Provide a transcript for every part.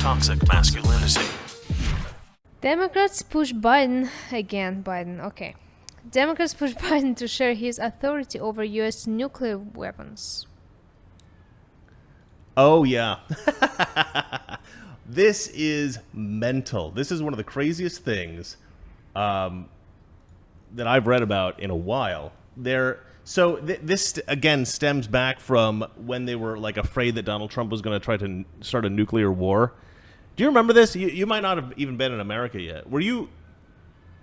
Toxic masculinity. Democrats push Biden again. Okay. Democrats push Biden to share his authority over U.S. nuclear weapons. Oh, yeah. This is mental. This is one of the craziest things that I've read about in a while. This, again, stems back from when they were like afraid that Donald Trump was going to try to start a nuclear war. Do you remember this? You might not have even been in America yet. Were you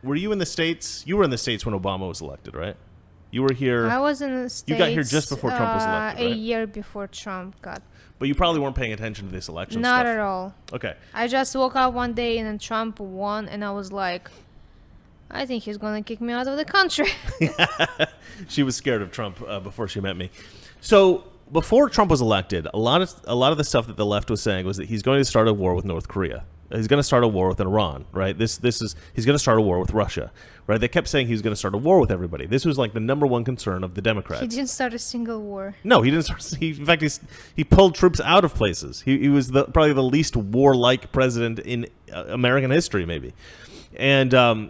in the States? You were in the States when Obama was elected, right? You were here. I was in the States. You got here just before Trump was elected, right? A year before Trump got. But you probably weren't paying attention to this election Not stuff. at all. Okay. I just woke up one day and then Trump won, and I was like, I think he's going to kick me out of the country. She was scared of Trump before she met me. So before Trump was elected, a lot of the stuff that the left was saying was that he's going to start a war with North Korea. He's going to start a war with Iran, right? He's going to start a war with Russia, right? They kept saying he was going to start a war with everybody. This was like the number one concern of the Democrats. He didn't start a single war. No, he didn't start. In fact, he pulled troops out of places. He was probably the least warlike president in American history, maybe. And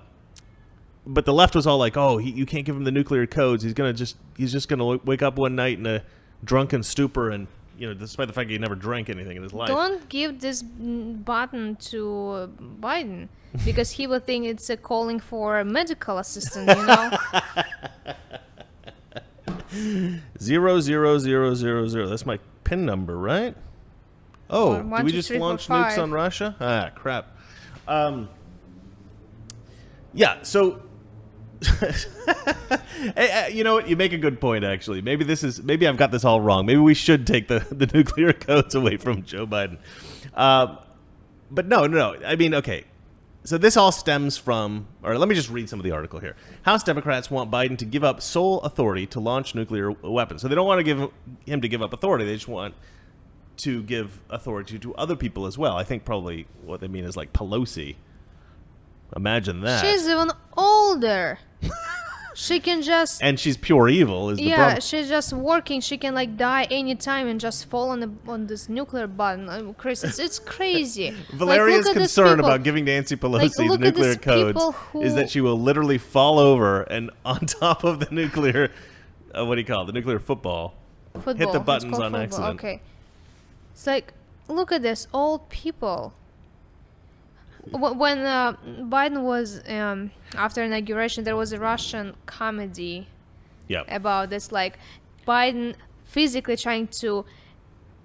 but the left was all like, "Oh, you can't give him the nuclear codes. He's just going to wake up one night in a drunken stupor and." Despite the fact he never drank anything in his life. Don't give this button to Biden because he will think it's a calling for a medical assistant, 00000. That's my PIN number, right? Oh, did we just launch nukes on Russia? Ah, crap. Yeah, so... Hey, you know what? You make a good point, actually. Maybe I've got this all wrong. Maybe we should take the nuclear codes away from Joe Biden. But no. I mean, okay. So this all stems from, or let me just read some of the article here. House Democrats want Biden to give up sole authority to launch nuclear weapons. So they don't want to give him to give up authority. They just want to give authority to other people as well. I think probably what they mean is like Pelosi. Imagine that. She's even older. She can just... And she's pure evil, is the problem. Yeah, she's just working. She can, die anytime and just fall on this nuclear button. Chris, it's crazy. Valeria's concern about giving Nancy Pelosi the nuclear codes is that she will literally fall over and on top of the nuclear... what do you call it? The nuclear football. Hit the buttons on accident. Okay. It's like, look at this. Old people... When Biden was after inauguration, there was a Russian comedy about this, like Biden physically trying to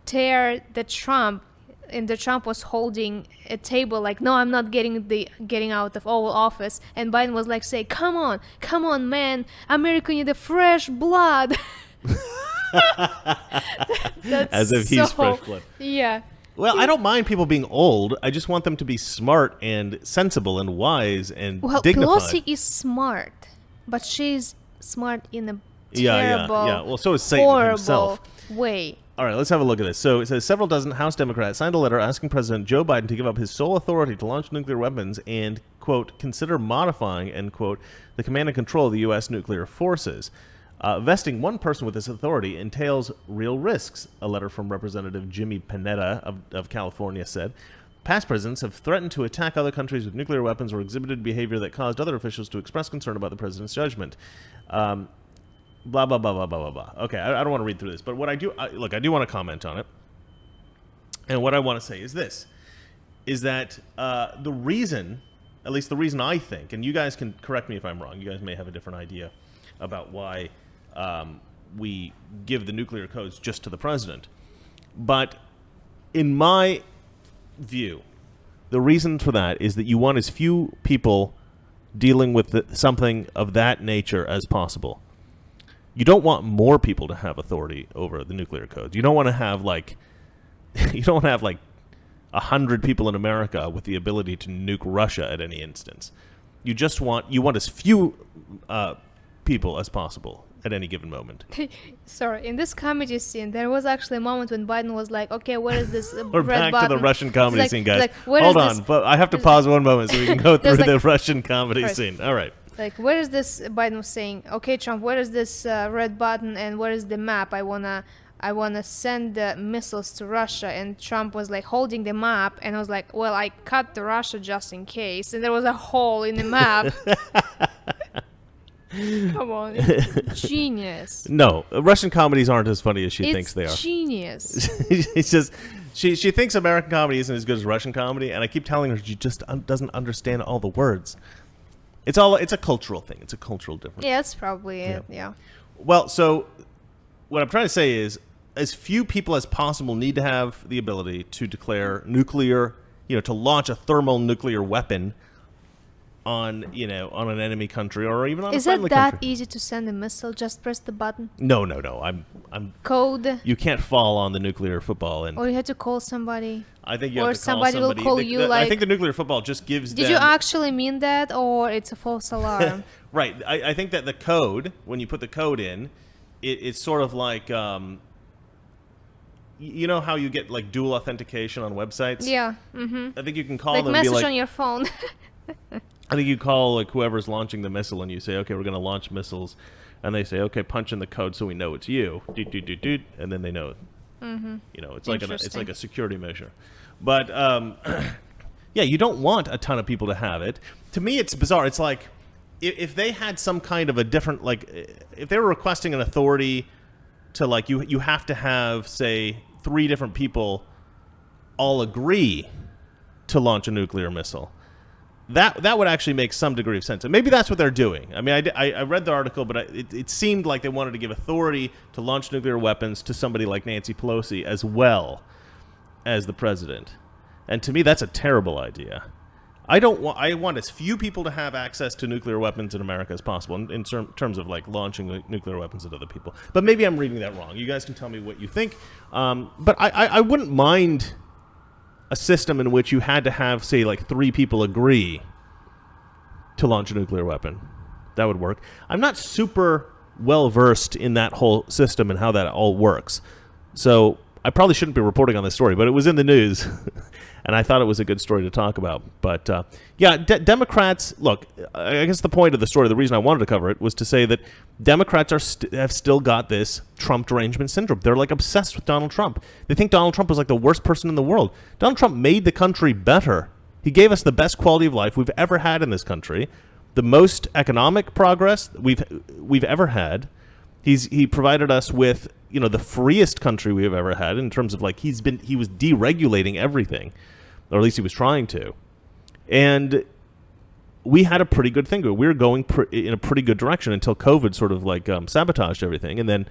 tear the Trump, and the Trump was holding a table like, no, I'm not getting out of Oval Office, and Biden was like, say, come on, man, America need the fresh blood. As if he's fresh blood. Yeah. Well, I don't mind people being old. I just want them to be smart and sensible and wise and dignified. Pelosi is smart, but she's smart in a terrible, Well, so is Satan himself. way. All right, let's have a look at this. So it says several dozen House Democrats signed a letter asking President Joe Biden to give up his sole authority to launch nuclear weapons and, quote, consider modifying, end quote, the command and control of the U.S. nuclear forces. Vesting one person with this authority entails real risks, a letter from Representative Jimmy Panetta of California said. Past presidents have threatened to attack other countries with nuclear weapons or exhibited behavior that caused other officials to express concern about the president's judgment. Blah, blah, blah, blah, blah, blah, blah. Okay, I don't want to read through this, but what I do want to comment on it. And what I want to say is this, is that the reason, at least the reason I think, and you guys can correct me if I'm wrong, you guys may have a different idea about why we give the nuclear codes just to the president. But in my view, the reason for that is that you want as few people dealing with something of that nature as possible. You don't want more people to have authority over the nuclear codes. You don't want to have 100 people in America with the ability to nuke Russia at any instance. You want as few people as possible at any given moment. Sorry, in this comedy scene, there was actually a moment when Biden was like, okay, where is this We're red back button? to the Russian comedy scene, guys. Hold on, but I have to pause one moment so we can go through the Russian comedy right. scene. All right. Like, where is this? Biden was saying, okay, Trump, where is this red button and where is the map? I wanna I want to send the missiles to Russia, and Trump was like holding the map, and I was like, well, I cut the Russia just in case, and there was a hole in the map. Come on, it's genius. No, Russian comedies aren't as funny as she thinks they are. It's genius. It's just she thinks American comedy isn't as good as Russian comedy, and I keep telling her she just doesn't understand all the words. It's a cultural thing. It's a cultural difference. Yeah, that's probably it. Yeah. Well, so what I'm trying to say is, as few people as possible need to have the ability to declare nuclear, to launch a thermonuclear weapon on an enemy country or even on a friendly country. Is it that easy to send a missile? Just press the button? No. I'm code? You can't fall on the nuclear football. Or you have to call somebody? I think you have to call somebody. Or somebody will call you I think the nuclear football just gives Did you actually mean that, or it's a false alarm? Right. I think that the code, when you put the code in, it's sort of like... you know how you get like dual authentication on websites? Yeah. Mm-hmm. I think you can call like them and be message like... on your phone. I think you call like whoever's launching the missile and you say, okay, we're going to launch missiles. And they say, okay, punch in the code so we know it's you. Doot, doot, doot, doot, and then they know it. Mm-hmm. It's like a security measure. But, yeah, you don't want a ton of people to have it. To me, it's bizarre. It's like if they had some kind of a different, like, if they were requesting an authority to, like, you have to have, say, 3 different people all agree to launch a nuclear missile. That would actually make some degree of sense. And maybe that's what they're doing. I mean, I read the article, but it seemed like they wanted to give authority to launch nuclear weapons to somebody like Nancy Pelosi as well as the president. And to me, that's a terrible idea. I want as few people to have access to nuclear weapons in America as possible in terms of like launching nuclear weapons at other people. But maybe I'm reading that wrong. You guys can tell me what you think. But I wouldn't mind a system in which you had to have, say, like 3 people agree to launch a nuclear weapon. That would work. I'm not super well versed in that whole system and how that all works. So I probably shouldn't be reporting on this story, but it was in the news, and I thought it was a good story to talk about. But, yeah, Democrats, look, I guess the point of the story, the reason I wanted to cover it, was to say that Democrats have still got this Trump derangement syndrome. They're, like, obsessed with Donald Trump. They think Donald Trump was, like, the worst person in the world. Donald Trump made the country better. He gave us the best quality of life we've ever had in this country, the most economic progress we've ever had. He provided us with, the freest country we have ever had in terms of like he was deregulating everything, or at least he was trying to, and we had a pretty good thing. We were going in a pretty good direction until COVID sort of like sabotaged everything, and then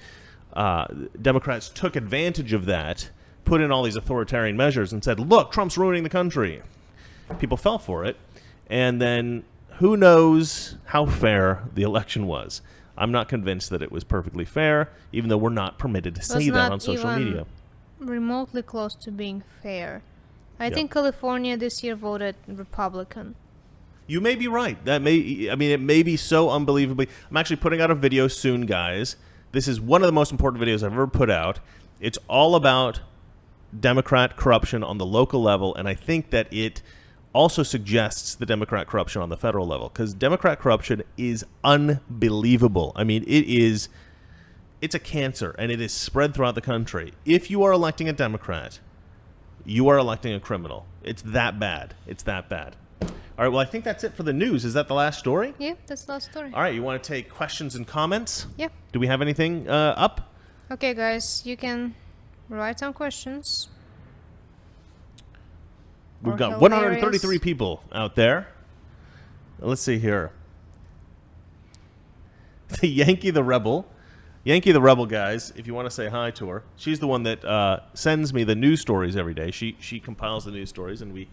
Democrats took advantage of that, put in all these authoritarian measures, and said, "Look, Trump's ruining the country." People fell for it, and then who knows how fair the election was. I'm not convinced that it was perfectly fair, even though we're not permitted to say that on social media. Remotely close to being fair. I think California this year voted Republican. You may be right. It may be so unbelievably. I'm actually putting out a video soon, guys. This is one of the most important videos I've ever put out. It's all about Democrat corruption on the local level, and I think that it also suggests the Democrat corruption on the federal level, because Democrat corruption is unbelievable. I mean, it's a cancer, and it is spread throughout the country. If you are electing a Democrat, you are electing a criminal. It's that bad. It's that bad. All right, well, I think that's it for the news. Is that the last story? Yeah, that's the last story. All right, you want to take questions and comments? Yeah. Do we have anything up? Okay, guys, you can write some questions. We've got 133 people out there. Let's see here. The Yankee the Rebel, guys, if you want to say hi to her, she's the one that sends me the news stories every day. She compiles the news stories, and we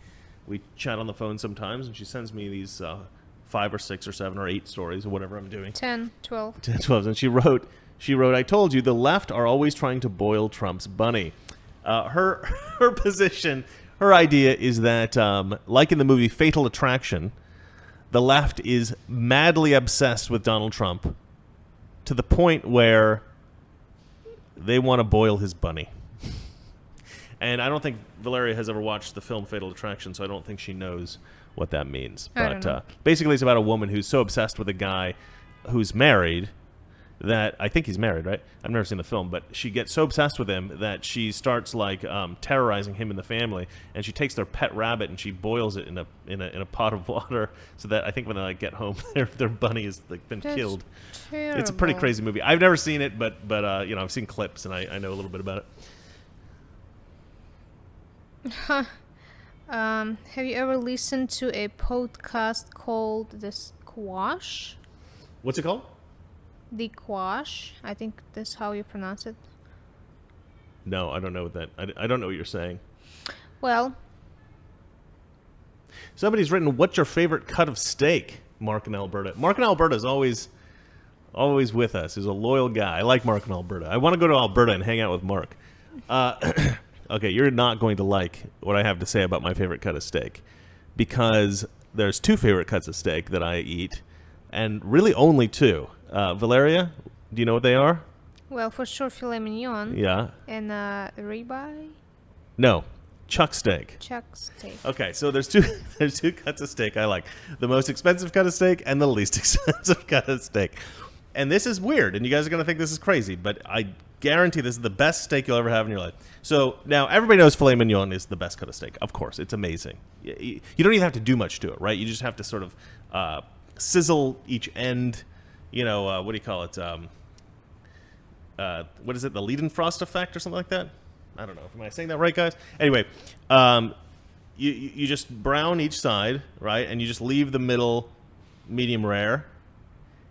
chat on the phone sometimes, and she sends me these 5 or 6 or 7 or 8 stories or whatever I'm doing. 10, 12. 10, 12. And she wrote, I told you, the left are always trying to boil Trump's bunny. Her position... Her idea is that, like in the movie Fatal Attraction, the left is madly obsessed with Donald Trump to the point where they want to boil his bunny. And I don't think Valeria has ever watched the film Fatal Attraction, so I don't think she knows what that means. But basically, it's about a woman who's so obsessed with a guy who's married, that I think he's married, right? I've never seen the film, but she gets so obsessed with him that she starts like terrorizing him and the family, and she takes their pet rabbit and she boils it in a pot of water, so that I think when they like get home, their bunny has like been killed. Terrible. It's a pretty crazy movie. I've never seen it, but you know, I've seen clips and I know a little bit about it. Have you ever listened to a podcast called The Squash? What's it called? The Quash. I think that's how you pronounce it. No, I don't know what that. I don't know what you're saying. Well, somebody's written, "What's your favorite cut of steak?" Mark in Alberta. Mark in Alberta is always with us. He's a loyal guy. I like Mark in Alberta. I want to go to Alberta and hang out with Mark. Okay, you're not going to like what I have to say about my favorite cut of steak, because there's two favorite cuts of steak that I eat, and really only two. Valeria, do you know what they are? well, for sure, filet mignon. Yeah. And ribeye. No, chuck steak. Chuck steak. Okay, so there's two cuts of steak I like. The most expensive cut of steak and the least expensive cut of steak. And this is weird, and you guys are going to think this is crazy, but I guarantee this is the best steak you'll ever have in your life. So now everybody knows filet mignon is the best cut of steak. Of course, it's amazing. You don't even have to do much to it, right? You just have to sort of sizzle each end. You know, what do you call it? What is it? The Leidenfrost effect or something like that? I don't know. Am I saying that right, guys? Anyway, you just brown each side, right? And you just leave the middle medium rare.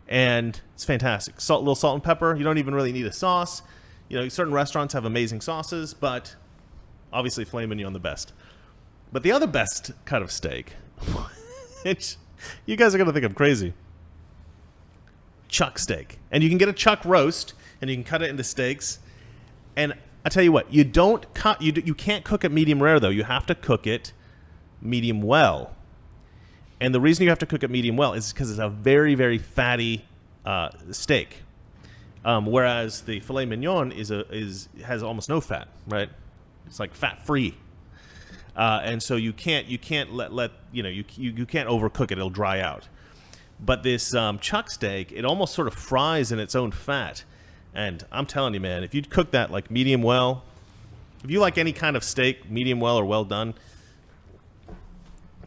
And it's fantastic. A little salt and pepper. You don't even really need a sauce. You know, certain restaurants have amazing sauces, but obviously filet mignon the best. But the other best cut of steak, which you guys are going to think I'm crazy, chuck steak. And you can get a chuck roast, and you can cut it into steaks. And I tell you what, you can't cook it medium rare, though. You have to cook it medium well. And the reason you have to cook it medium well is because it's a very, very fatty steak, whereas the filet mignon has almost no fat, right? It's like fat free, and so you can't you can't overcook it; it'll dry out. But this chuck steak, it almost sort of fries in its own fat, and I'm telling you, man, if you cook that like medium well, if you like any kind of steak, medium well or well done,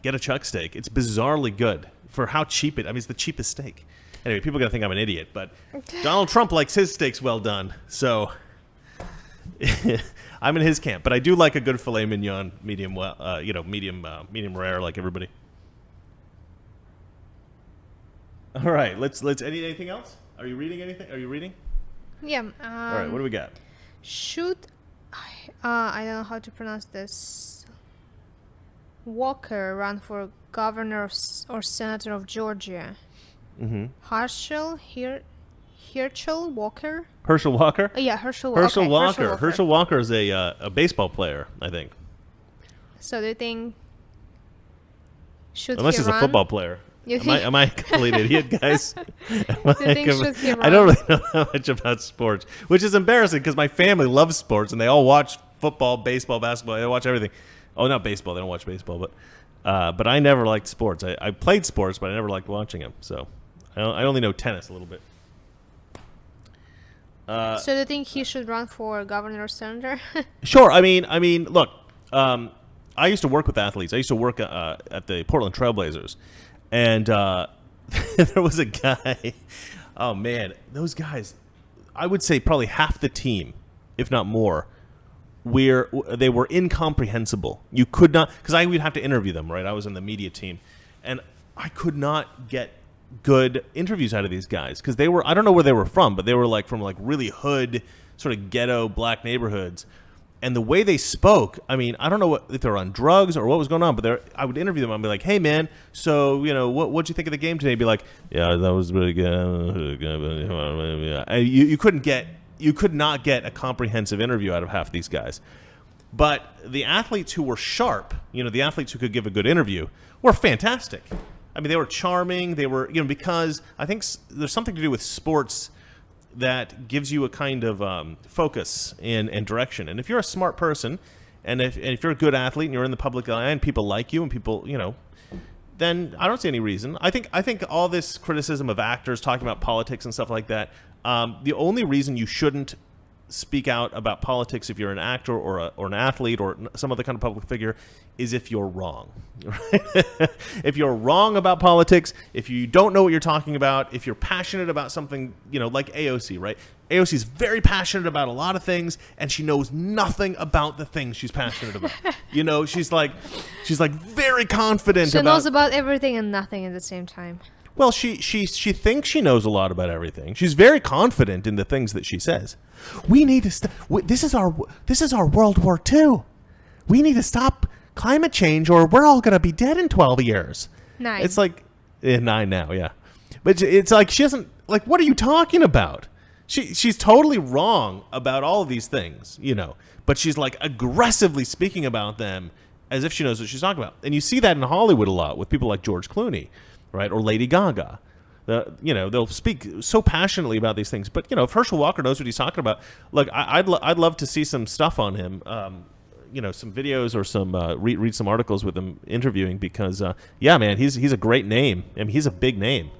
get a chuck steak. It's bizarrely good for how cheap it. I mean, it's the cheapest steak. Anyway, people are gonna think I'm an idiot, but Donald Trump likes his steaks well done, so I'm in his camp. But I do like a good filet mignon, medium well, medium rare, like everybody. All right, let's. Anything else? Are you reading anything? Are you reading? Yeah. All right, what do we got? I don't know how to pronounce this. Walker run for governor or senator of Georgia. Mm-hmm. Herschel Walker? Herschel Walker? Yeah, Herschel Walker. Herschel Walker. Herschel Walker is a baseball player, I think. So do you think unless he's run? a football player. Am I a complete idiot, guys? I don't really know that much about sports, which is embarrassing because my family loves sports and they all watch football, baseball, basketball. They watch everything. Oh, not baseball. They don't watch baseball, but I never liked sports. I played sports, but I never liked watching them. So I only know tennis a little bit. So do you think he should run for governor or senator? Sure. I mean, look. I used to work with athletes. I used to work at the Portland Trailblazers, and there was a guy. Oh man, those guys! I would say probably half the team, if not more, where they were incomprehensible. You could not, because I would have to interview them, right? I was in the media team, and I could not get good interviews out of these guys because they were, I don't know where they were from, but they were like from like really hood, sort of ghetto black neighborhoods. And the way they spoke, I mean, I don't know if they were on drugs or what was going on, but I would interview them. I'd be like, "Hey, man, so what'd you think of the game today?" He'd be like, "Yeah, that was really good." You could not get a comprehensive interview out of half these guys. But the athletes who were sharp, the athletes who could give a good interview, were fantastic. I mean, they were charming. They were, because I think there's something to do with sports that gives you a kind of focus and direction. And if you're a smart person, and if you're a good athlete and you're in the public eye and people like you and people, then I don't see any reason. I think all this criticism of actors talking about politics and stuff like that, the only reason you shouldn't speak out about politics if you're an actor or an athlete or some other kind of public figure is if you're wrong. Right? If you're wrong about politics, if you don't know what you're talking about, if you're passionate about something, like AOC, right? AOC is very passionate about a lot of things, and she knows nothing about the things she's passionate about. She's like very confident. She knows about everything and nothing at the same time. Well, she thinks she knows a lot about everything. She's very confident in the things that she says. We need to this is our World War II. We need to stop climate change, or we're all gonna be dead in 12 years. 9. It's like 9 now, yeah. But it's like she doesn't like. What are you talking about? She's totally wrong about all of these things, But she's like aggressively speaking about them as if she knows what she's talking about. And you see that in Hollywood a lot with people like George Clooney. Right, or Lady Gaga, they'll speak so passionately about these things. But if Herschel Walker knows what he's talking about, look, I'd love to see some stuff on him, some videos or some read some articles with him interviewing because, man, he's a great name. I mean, he's a big name.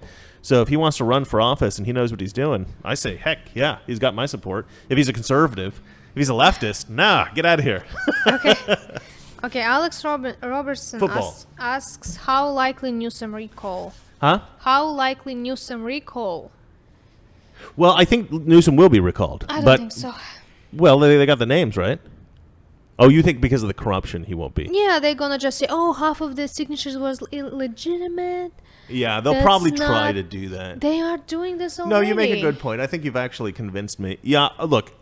So if he wants to run for office and he knows what he's doing, I say, heck yeah, he's got my support. If he's a conservative, if he's a leftist, get out of here. Okay. Okay, Alex Robertson asks how likely Newsom recall? Huh? How likely Newsom recall? Well, I think Newsom will be recalled. I don't think so. Well, they got the names, right? Oh, you think because of the corruption he won't be? Yeah, they're going to just say, half of the signatures was illegitimate. Yeah, they'll probably try to do that. They are doing this already. No, you make a good point. I think you've actually convinced me. Yeah, look.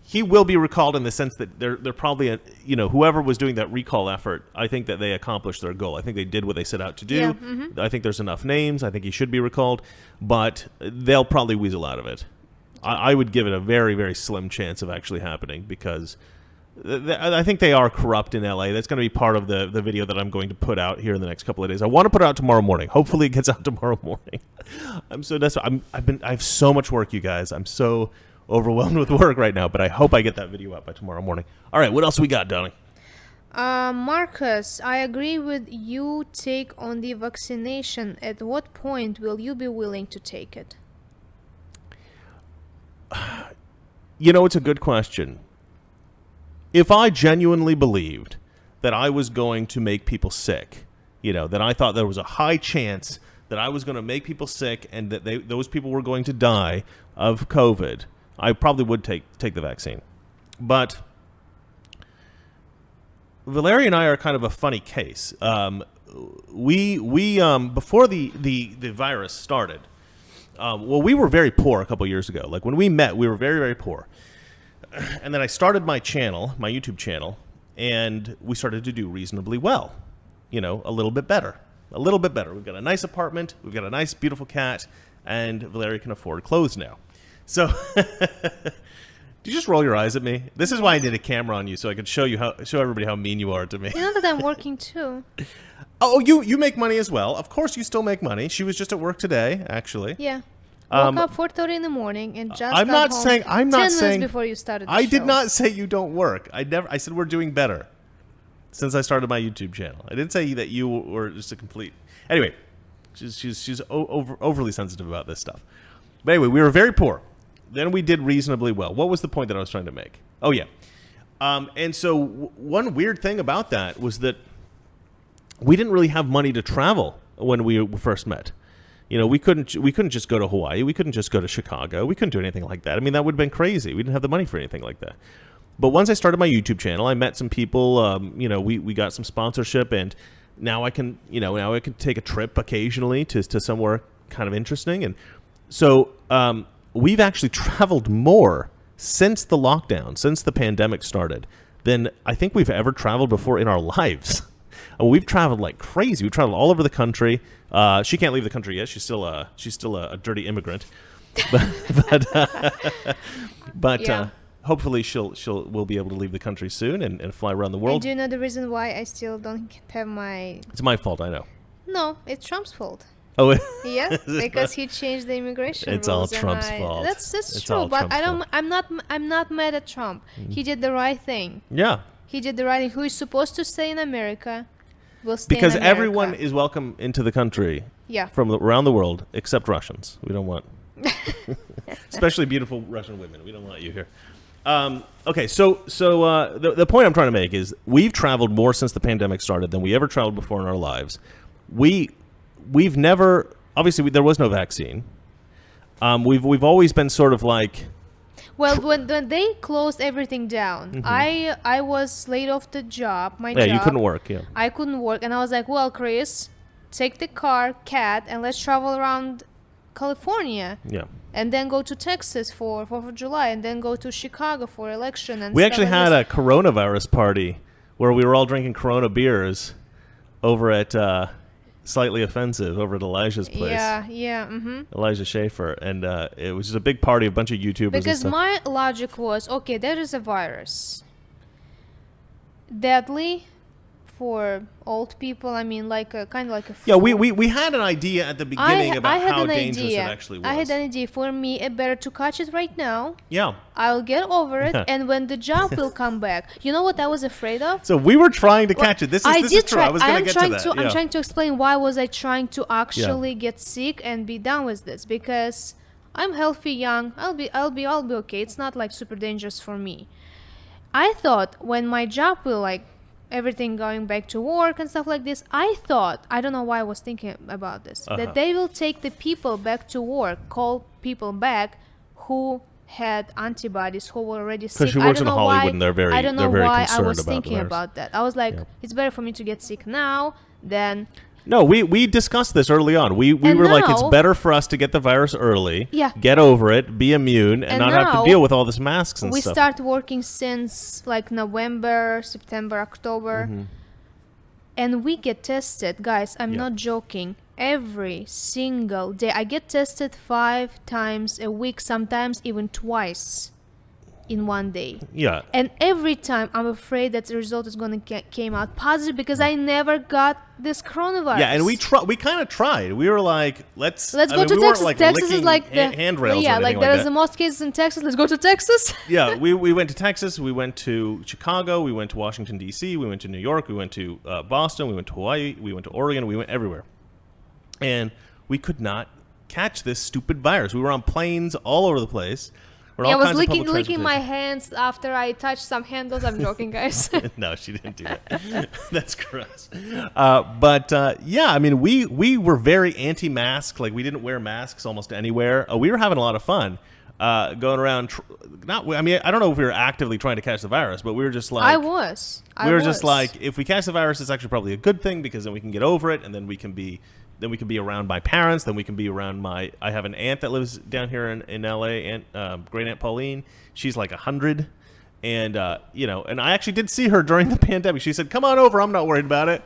He will be recalled in the sense that they're probably, whoever was doing that recall effort, I think that they accomplished their goal. I think they did what they set out to do. Yeah, mm-hmm. I think there's enough names. I think he should be recalled. But they'll probably weasel out of it. I would give it a very, very slim chance of actually happening because I think they are corrupt in L.A. That's going to be part of the video that I'm going to put out here in the next couple of days. I want to put it out tomorrow morning. Hopefully it gets out tomorrow morning. I'm so desperate. I have so much work, you guys. I'm so overwhelmed with work right now, but I hope I get that video out by tomorrow morning. All right, what else we got, Donnie? Marcus, I agree with you take on the vaccination. At what point will you be willing to take it? It's a good question. If I genuinely believed that I was going to make people sick, that I thought there was a high chance that I was going to make people sick and that those people were going to die of COVID, I probably would take the vaccine. But Valeria and I are kind of a funny case. We before the virus started, we were very poor a couple years ago. Like when we met, we were very, very poor. And then I started my channel, my YouTube channel, and we started to do reasonably well. A little bit better. We've got a nice apartment, we've got a nice, beautiful cat, and Valeria can afford clothes now. So, do you just roll your eyes at me? This is why I did a camera on you, so I could show everybody how mean you are to me. You know that I'm working too. Oh, you make money as well. Of course, you still make money. She was just at work today, actually. Yeah. Woke up 4:30 in the morning and just I'm got not home saying. I'm 10 not saying. minutes before you started. The I show. did not say you don't work. I said we're doing better since I started my YouTube channel. I didn't say that you were just a complete. Anyway, she's overly sensitive about this stuff. But anyway, we were very poor. Then we did reasonably well. What was the point that I was trying to make? Oh, yeah. And so one weird thing about that was that we didn't really have money to travel when we first met. We couldn't just go to Hawaii. We couldn't just go to Chicago. We couldn't do anything like that. I mean, that would have been crazy. We didn't have the money for anything like that. But once I started my YouTube channel, I met some people. We got some sponsorship, and now I can take a trip occasionally to somewhere kind of interesting. And so we've actually traveled more since the lockdown, since the pandemic started, than I think we've ever traveled before in our lives. We've traveled like crazy. We've traveled all over the country. She can't leave the country yet. She's still a dirty immigrant, but Yeah. Hopefully we'll be able to leave the country soon and fly around the And world. do you know the reason why I still don't have my? It's my fault, I know. No, it's Trump's fault. Oh, Yeah, because he changed the immigration It's all rules. Trump's fault. That's It's true, all but Trump's I'm not mad at Trump. He did the right thing. yeah. He did the right thing. Who is supposed to stay in America? will stay Because in America. everyone is welcome into the country Yeah. from around the world except Russians. We don't want, especially beautiful Russian women. We don't want you here. Okay, so the point I'm trying to make is we've traveled more since the pandemic started than we ever traveled before in our lives. We've never, obviously there was no vaccine. We've always been sort of like, Well, when they closed everything down, I was laid off the job. My job. you couldn't work. Yeah. I couldn't work, and I was like, well, Chris, take the car, Cat, and let's travel around California. Yeah. And then go to Texas for 4th of July, and then go to Chicago for election. And We stuff actually like had this. a coronavirus party where we were all drinking Corona beers over at Slightly Offensive over at Elijah's place. Yeah. Eliza Schaefer, and it was just a big party, a bunch of YouTubers and Because stuff. my logic was, okay, there is a virus. Deadly for old people. I mean, like a kind of like a Yeah, flu. we had an idea at the beginning about how dangerous it actually was. I had an idea. For me, it better to catch it right now. Yeah. I'll get over it, and when the job will come back, you know what I was afraid of? So we were trying to catch it. This is true. I was going to get to that. I'm trying to explain why was I trying to actually get sick and be done with this, because I'm healthy, young. I'll be okay. It's not like super dangerous for me. I thought when my job will like everything going back to work and stuff like this, I don't know why I was thinking about this, that they will take the people back to work, call people back who had antibodies, who were already sick. Because she works in Hollywood and they're very I don't know very why I concerned was about the thinking virus. about that. I was like, it's better for me to get sick now than... No, we discussed this early on. We And were like, it's now- better for us to get the virus early, Yeah. get over it, be immune, and And not have now to deal with all this masks and we stuff. start working since like November, September, October, and we get tested, guys. I'm Yeah. not joking. Every single day, I get tested 5 times a week, sometimes even twice in one day. Yeah. And every time, I'm afraid that the result is going to came out positive because I never got this coronavirus. Yeah, and we kind of tried. We were like, let's Let's I go mean, to we weren't, Texas. like, Texas is licking like the handrails. yeah, or like anything there like is that. the most cases in Texas. Let's go to Texas. Yeah, we went to Texas, we went to Chicago, we went to Washington, D.C., we went to New York, we went to Boston, we went to Hawaii, we went to Oregon, we went everywhere. And we could not catch this stupid virus. We were on planes all over the place. We're Yeah, I all was kinds of public licking my transportation. hands after I touched some handles. I'm joking, guys. No, she didn't do that. That's gross. But yeah, I mean, we were very anti-mask. Like, we didn't wear masks almost anywhere. We were having a lot of fun going around. I mean, I don't know if we were actively trying to catch the virus, but we were just like, I was. we were just like, if we catch the virus, it's actually probably a good thing because then we can get over it, and then we can be around my parents. Then we can be around I have an aunt that lives down here in L.A. Great Aunt Pauline. She's like 100, and and I actually did see her during the pandemic. She said, "Come on over. I'm not worried about it."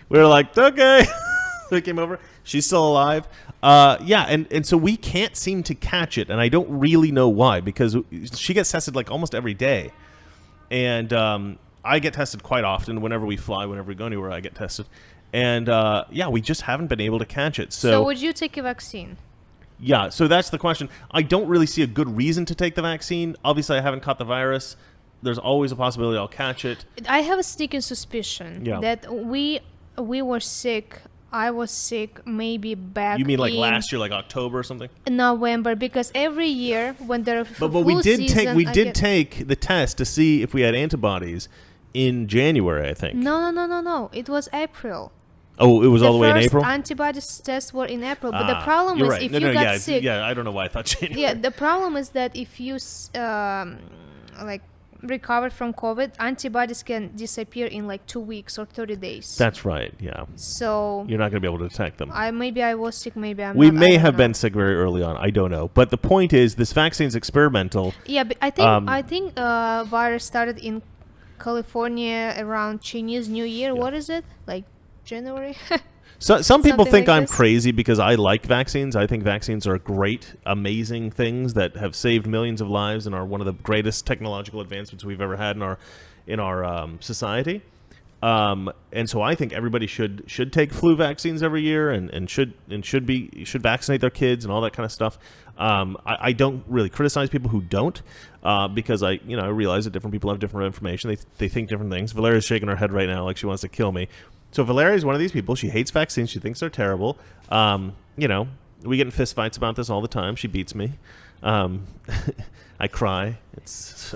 We were like, "Okay." So we came over. She's still alive. Yeah, and so we can't seem to catch it, and I don't really know why, because she gets tested like almost every day, and I get tested quite often whenever we fly, whenever we go anywhere. I get tested. And yeah, we just haven't been able to catch it. So would you take a vaccine? Yeah, so that's the question. I don't really see a good reason to take the vaccine. Obviously, I haven't caught the virus. There's always a possibility I'll catch it. I have a sneaking suspicion that we were sick. I was sick maybe back. You mean like in last year, like October or something? November, because every year when there But we did take the test to see if we had antibodies in January, I think. No. It was April. Oh, it was all the way in April? The first antibodies tests were in April. But the problem is if you got sick... Yeah, I don't know why I thought January. Yeah, the problem is that if you recovered from COVID, antibodies can disappear in like 2 weeks or 30 days. That's right, yeah. So... You're not going to be able to detect them. Maybe I was sick, maybe I'm not. We may I don't have know. been sick very early on. I don't know. But the point is, this vaccine's experimental. Yeah, but I think virus started in California around Chinese New Year. Yeah. What is it? Like January? So some people Something think like I'm this? crazy because I like vaccines. I think vaccines are great, amazing things that have saved millions of lives and are one of the greatest technological advancements we've ever had in our society. And so I think everybody should take flu vaccines every year and should vaccinate their kids and all that kind of stuff. I don't really criticize people who don't because I realize that different people have different information. They think different things. Valeria's shaking her head right now like she wants to kill me. So Valeria is one of these people. She hates vaccines. She thinks they're terrible. We get in fistfights about this all the time. She beats me. I cry. It's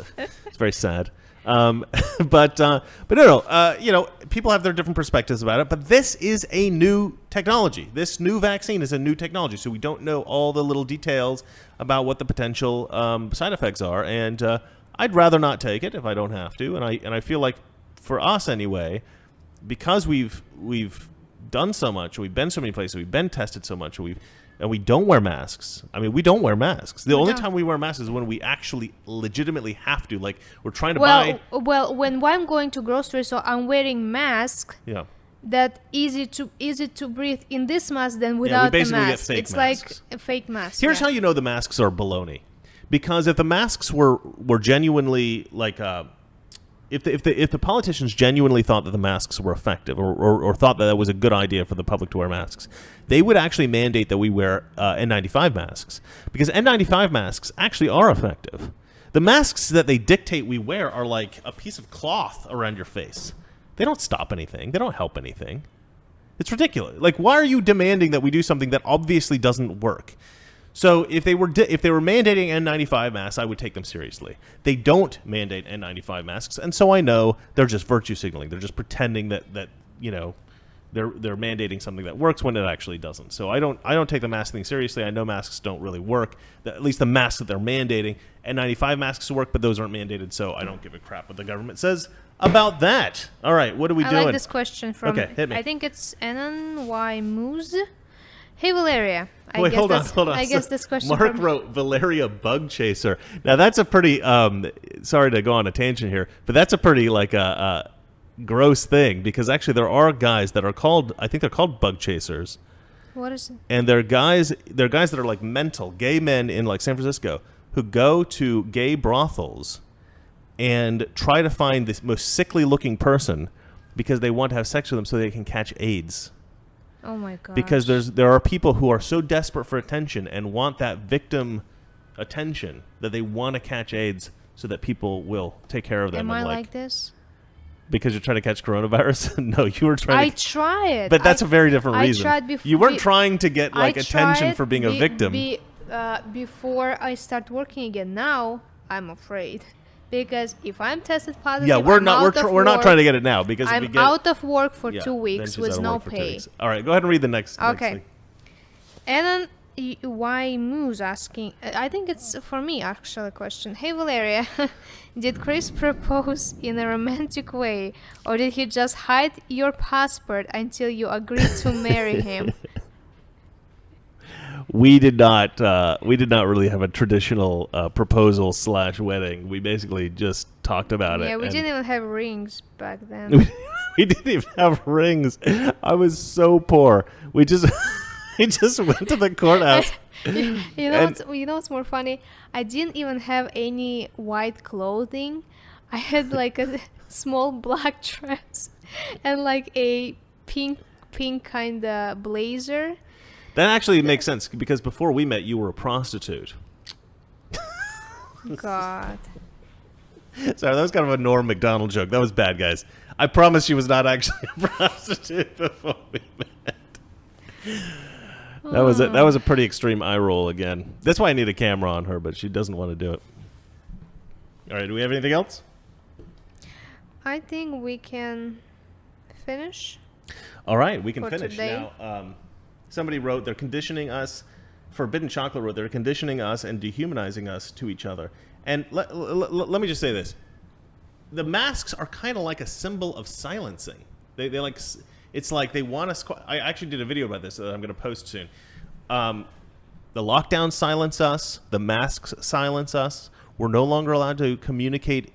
very sad. But no. People have their different perspectives about it. But this is a new technology. This new vaccine is a new technology. So we don't know all the little details about what the potential side effects are. And I'd rather not take it if I don't have to. And I feel like for us anyway, because we've done so much, we've been so many places, we've been tested so much, and we don't wear masks. I mean, we don't wear masks. The only time we wear masks is when we actually legitimately have to. Like, we're trying to buy... Well, when I'm going to grocery store, I'm wearing mask. Yeah. That easy to breathe in this mask than without the mask. It's masks. Like a fake mask. Here's how you know the masks are baloney. Because if the masks were genuinely like... If the politicians genuinely thought that the masks were effective or thought that was a good idea for the public to wear masks, they would actually mandate that we wear N95 masks. Because N95 masks actually are effective. The masks that they dictate we wear are like a piece of cloth around your face. They don't stop anything. They don't help anything. It's ridiculous. Like, why are you demanding that we do something that obviously doesn't work? So if they were mandating N95 masks, I would take them seriously. They don't mandate N95 masks, and so I know they're just virtue signaling. They're just pretending that they're mandating something that works when it actually doesn't. So I don't take the mask thing seriously. I know masks don't really work. At least the masks that they're mandating. N95 masks work, but those aren't mandated, so I don't give a crap what the government says about that. All right, what are we doing? I like this question from... Okay, hit me. I think it's NNY Moose. Hey, Valeria. Wait, hold on. I guess this question... Mark wrote Valeria Bug Chaser. Now, that's a pretty... sorry to go on a tangent here, but that's a pretty, gross thing, because actually there are guys that are called... I think they're called bug chasers. What is it? And they're guys that are, like, mental, gay men in, like, San Francisco who go to gay brothels and try to find this most sickly-looking person because they want to have sex with them so they can catch AIDS. Oh my god! Because there are people who are so desperate for attention and want that victim attention that they want to catch AIDS so that people will take care of them. Am I like this? Because you're trying to catch coronavirus? No, you were trying. I tried. But that's a very different reason. I tried before. You weren't trying to get attention for being a victim. Before I start working again. Now I'm afraid. Because if I'm tested positive, we're not trying to get it now because I'm out of work for 2 weeks with no pay. All right, go ahead and read the next. Okay. And then why Moose asking? I think it's for me actually a question. Hey Valeria, did Chris propose in a romantic way, or did he just hide your passport until you agreed to marry him? We did not really have a traditional proposal / wedding. We basically just talked about it. Yeah, we didn't even have rings back then. We didn't even have rings. I was so poor. We just went to the courthouse. You know what's more funny? I didn't even have any white clothing. I had like a small black dress and like a pink kind of blazer. That actually makes sense because before we met, you were a prostitute. God. Sorry, that was kind of a Norm Macdonald joke. That was bad, guys. I promise she was not actually a prostitute before we met. That was a pretty extreme eye roll again. That's why I need a camera on her, but she doesn't want to do it. All right, do we have anything else? I think we can finish. All right, we can finish today. now. Somebody wrote, they're conditioning us, Forbidden Chocolate wrote, they're conditioning us and dehumanizing us to each other. And let me just say this. The masks are kind of like a symbol of silencing. They like, it's like they want us, I actually did a video about this that I'm going to post soon. The lockdowns silence us. The masks silence us. We're no longer allowed to communicate,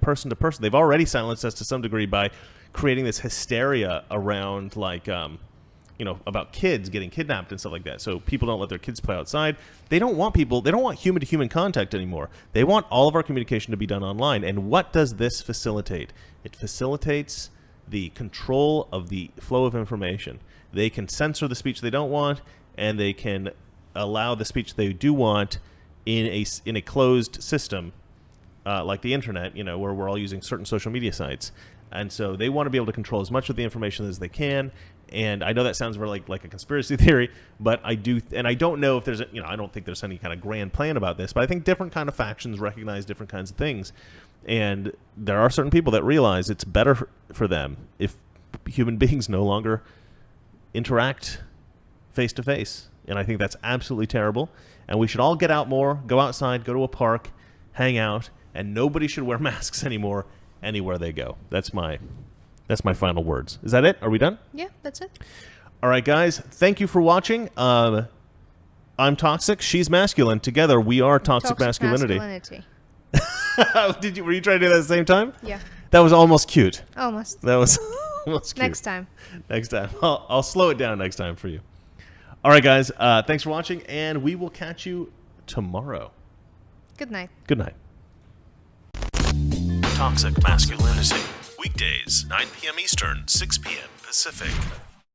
person to person. They've already silenced us to some degree by creating this hysteria around about kids getting kidnapped and stuff like that. So people don't let their kids play outside. They don't want human to human contact anymore. They want all of our communication to be done online. And what does this facilitate? It facilitates the control of the flow of information. They can censor the speech they don't want, and they can allow the speech they do want in a closed system like the internet, where we're all using certain social media sites. And so they want to be able to control as much of the information as they can. And I know that sounds very like a conspiracy theory, but I do, and I don't know if there's, I don't think there's any kind of grand plan about this, but I think different kind of factions recognize different kinds of things. And there are certain people that realize it's better for them if human beings no longer interact face to face. And I think that's absolutely terrible. And we should all get out more, go outside, go to a park, hang out, and nobody should wear masks anymore anywhere they go. That's my final words. Is that it? Are we done? Yeah, that's it. All right, guys. Thank you for watching. I'm Toxic. She's Masculine. Together, we are Toxic Masculinity. Were you trying to do that at the same time? Yeah. That was almost cute. Almost. That was almost cute. Next time. Next time. I'll slow it down next time for you. All right, guys. Thanks for watching, and we will catch you tomorrow. Good night. Good night. Toxic Masculinity. Weekdays, 9 p.m. Eastern, 6 p.m. Pacific.